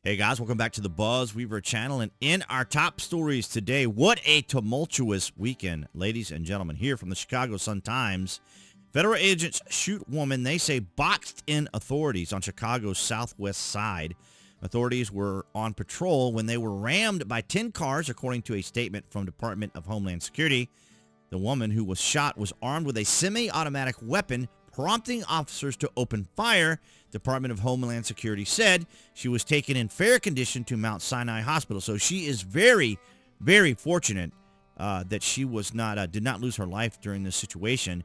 Hey guys, welcome back to the BuzWeaver channel. And in our top stories today, what a tumultuous weekend, ladies and gentlemen. Here from the Chicago Sun-Times, federal agents shoot woman they say boxed in authorities on Chicago's southwest side. Authorities were on patrol when they were rammed by 10 cars, according to a statement from Department of Homeland Security. The woman who was shot was armed with a semi-automatic weapon, prompting officers to open fire. Department of Homeland Security said she was taken in fair condition to Mount Sinai Hospital. So she is very, very fortunate that she was did not lose her life during this situation.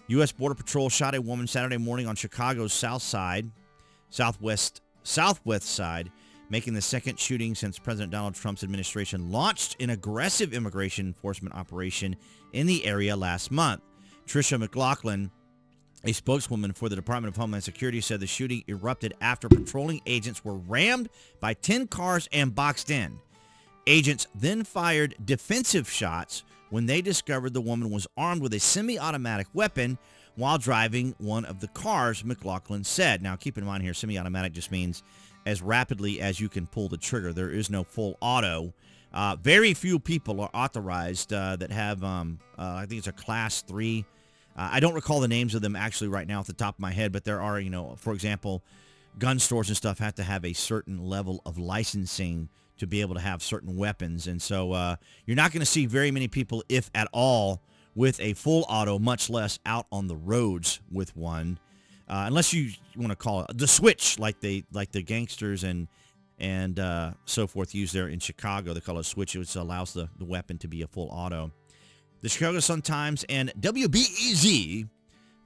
U.S. Border Patrol shot a woman Saturday morning on Chicago's southwest side, making the second shooting since President Donald Trump's administration launched an aggressive immigration enforcement operation in the area last month. Tricia McLaughlin, a spokeswoman for the Department of Homeland Security, said the shooting erupted after patrolling agents were rammed by 10 cars and boxed in. Agents then fired defensive shots when they discovered the woman was armed with a semi-automatic weapon while driving one of the cars, McLaughlin said. Now, keep in mind here, semi-automatic just means as rapidly as you can pull the trigger. There is no full auto. Very few people are authorized that have, I think it's a Class 3. I don't recall the names of them actually right now off the top of my head, but there are, for example, gun stores and stuff have to have a certain level of licensing to be able to have certain weapons. And so you're not going to see very many people, if at all, with a full auto, much less out on the roads with one, unless you want to call it the switch, like the gangsters and so forth use there in Chicago. They call it a switch, which allows the weapon to be a full auto. The Chicago Sun-Times and WBEZ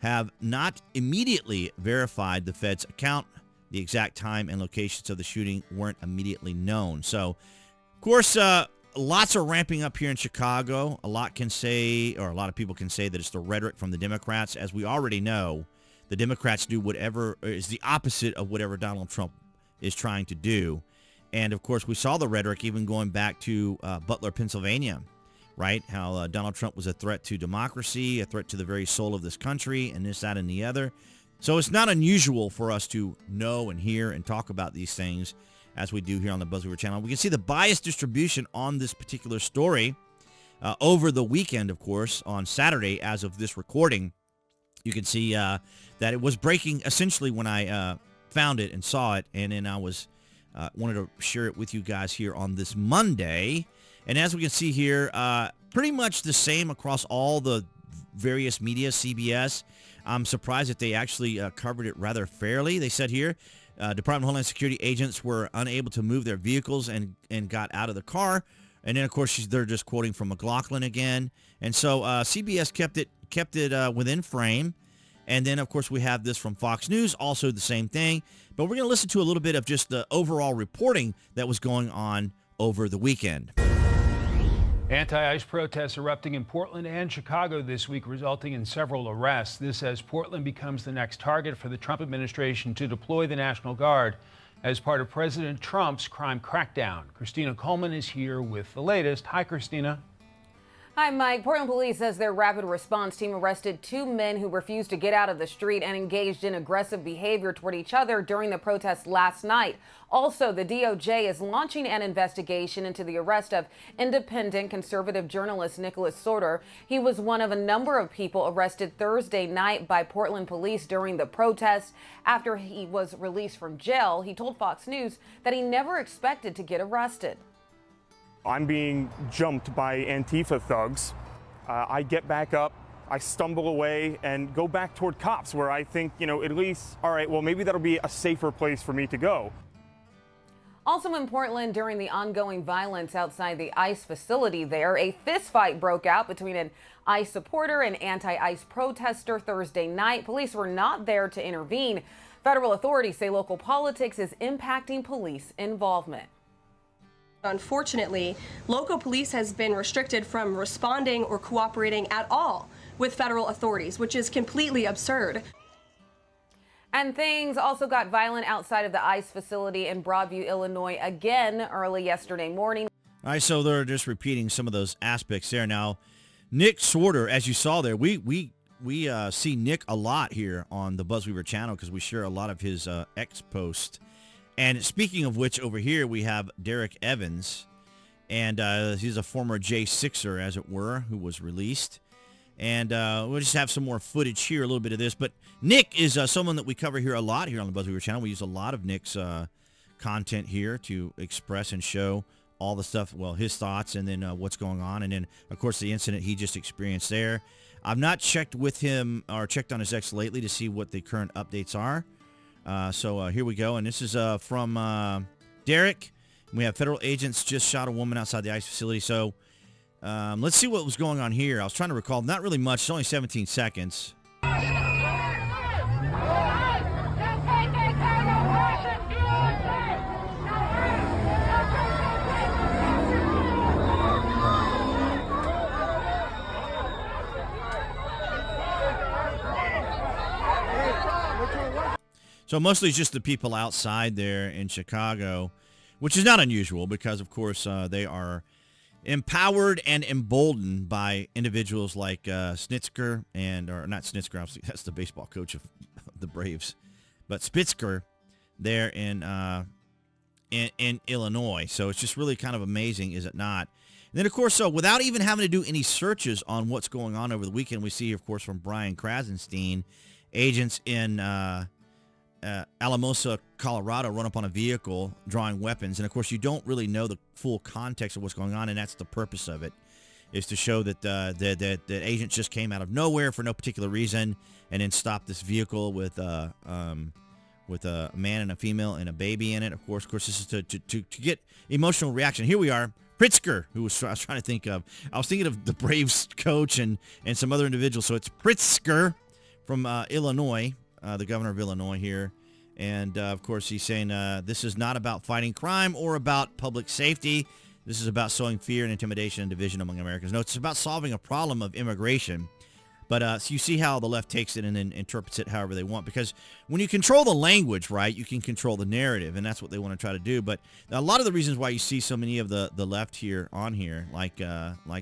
have not immediately verified the Fed's account. The exact time and locations of the shooting weren't immediately known. So, of course, lots are ramping up here in Chicago. A lot of people can say that it's the rhetoric from the Democrats. As we already know, the Democrats do whatever is the opposite of whatever Donald Trump is trying to do. And, of course, we saw the rhetoric even going back to Butler, Pennsylvania, right? How Donald Trump was a threat to democracy, a threat to the very soul of this country, and this, that, and the other. So it's not unusual for us to know and hear and talk about these things as we do here on the BuzWeaver channel. We can see the bias distribution on this particular story over the weekend, of course, on Saturday as of this recording. You can see that it was breaking essentially when I found it and saw it, and then I wanted to share it with you guys here on this Monday. And as we can see here, pretty much the same across all the various media, CBS. I'm surprised that they actually covered it rather fairly. They said here, Department of Homeland Security agents were unable to move their vehicles and got out of the car. And then, of course, they're just quoting from McLaughlin again. And so CBS kept it within frame. And then, of course, we have this from Fox News, also the same thing. But we're going to listen to a little bit of just the overall reporting that was going on over the weekend. Anti-ICE protests erupting in Portland and Chicago this week, resulting in several arrests. This as Portland becomes the next target for the Trump administration to deploy the National Guard as part of President Trump's crime crackdown. Christina Coleman is here with the latest. Hi, Christina. Hi, Mike. Portland police says their rapid response team arrested 2 men who refused to get out of the street and engaged in aggressive behavior toward each other during the protest last night. Also, the DOJ is launching an investigation into the arrest of independent conservative journalist Nicholas Sorter. He was one of a number of people arrested Thursday night by Portland police during the protest. After he was released from jail, he told Fox News that he never expected to get arrested. I'm being jumped by Antifa thugs. I get back up, I stumble away and go back toward cops where I think, at least, all right, well, maybe that'll be a safer place for me to go. Also in Portland, during the ongoing violence outside the ICE facility there, a fistfight broke out between an ICE supporter and anti-ICE protester Thursday night. Police were not there to intervene. Federal authorities say local politics is impacting police involvement. Unfortunately, local police has been restricted from responding or cooperating at all with federal authorities, which is completely absurd. And things also got violent outside of the ICE facility in Broadview, Illinois, again early yesterday morning. All right, so they're just repeating some of those aspects there. Now, Nick Sorter, as you saw there, we see Nick a lot here on the BuzWeaver channel because we share a lot of his X posts. And speaking of which, over here we have Derek Evans, and he's a former J6er, as it were, who was released. And we'll just have some more footage here, a little bit of this. But Nick is someone that we cover here a lot here on the BuzWeaver channel. We use a lot of Nick's content here to express and show all the stuff, well, his thoughts, and then what's going on. And then, of course, the incident he just experienced there. I've not checked with him or checked on his ex lately to see what the current updates are. So here we go. And this is from Derek. We have federal agents just shot a woman outside the ICE facility. So let's see what was going on here. I was trying to recall. Not really much. It's only 17 seconds. So mostly just the people outside there in Chicago, which is not unusual because, of course, they are empowered and emboldened by individuals like Pritzker or not Pritzker, obviously that's the baseball coach of the Braves, but Pritzker there in Illinois. So it's just really kind of amazing, is it not? And then, of course, so without even having to do any searches on what's going on over the weekend, we see, of course, from Brian Krasenstein, agents in Alamosa, Colorado, run up on a vehicle drawing weapons. And, of course, you don't really know the full context of what's going on, and that's the purpose of it, is to show that that agents just came out of nowhere for no particular reason and then stopped this vehicle with a man and a female and a baby in it. Of course, this is to get emotional reaction. Here we are. Pritzker, I was trying to think of. I was thinking of the Braves coach and some other individuals. So it's Pritzker from Illinois, the governor of Illinois here. And, of course, he's saying this is not about fighting crime or about public safety. This is about sowing fear and intimidation and division among Americans. No, it's about solving a problem of immigration. But so you see how the left takes it and then interprets it however they want. Because when you control the language, right, you can control the narrative, and that's what they want to try to do. But a lot of the reasons why you see so many of the left here on here, like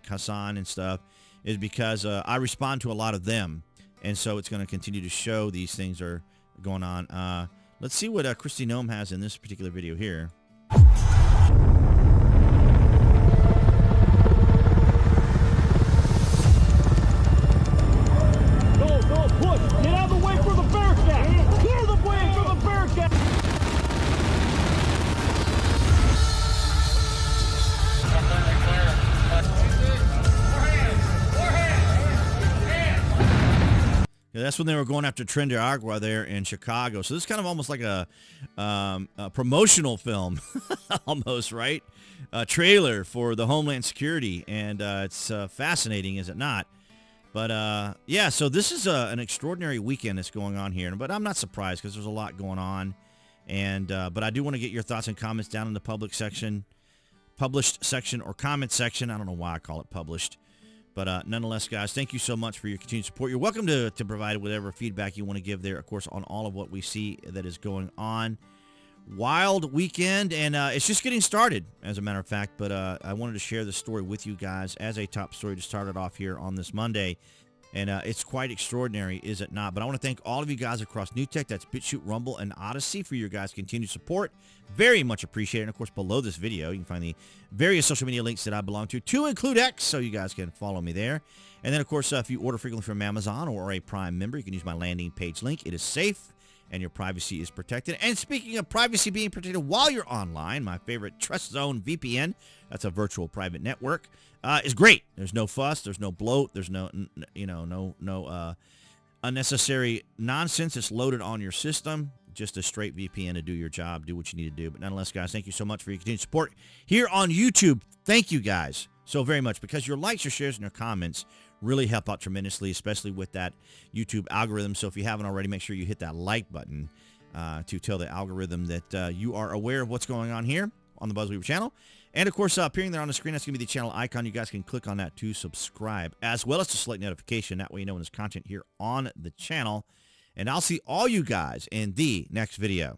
Hassan and stuff, is because I respond to a lot of them. And so it's going to continue to show these things are going on. Let's see what Kristi Noem has in this particular video here. That's when they were going after Tren de Agua there in Chicago. So this is kind of almost like a promotional film, almost, right? A trailer for the Homeland Security, and it's fascinating, is it not? But, yeah, so this is an extraordinary weekend that's going on here. But I'm not surprised because there's a lot going on. And but I do want to get your thoughts and comments down in the published section, or comment section. I don't know why I call it published. But nonetheless, guys, thank you so much for your continued support. You're welcome to provide whatever feedback you want to give there, of course, on all of what we see that is going on. Wild weekend, and it's just getting started, as a matter of fact. But I wanted to share this story with you guys as a top story to start it off here on this Monday. And it's quite extraordinary, is it not? But I want to thank all of you guys across NewTek, that's BitChute, Rumble, and Odyssey, for your guys' continued support. Very much appreciated. And, of course, below this video, you can find the various social media links that I belong to include X, so you guys can follow me there. And then, of course, if you order frequently from Amazon or are a Prime member, you can use my landing page link. It is safe, and your privacy is protected. And speaking of privacy being protected while you're online, my favorite Trust Zone VPN, that's a virtual private network, is great. There's no fuss. There's no bloat. There's no unnecessary nonsense. It's loaded on your system. Just a straight VPN to do your job, do what you need to do. But nonetheless, guys, thank you so much for your continued support here on YouTube. Thank you, guys, so very much, because your likes, your shares, and your comments really help out tremendously, especially with that YouTube algorithm. So if you haven't already, make sure you hit that like button to tell the algorithm that you are aware of what's going on here on the BuzWeaver channel. And, of course, appearing there on the screen, that's going to be the channel icon. You guys can click on that to subscribe, as well as to select notification. That way you know when there's content here on the channel. And I'll see all you guys in the next video.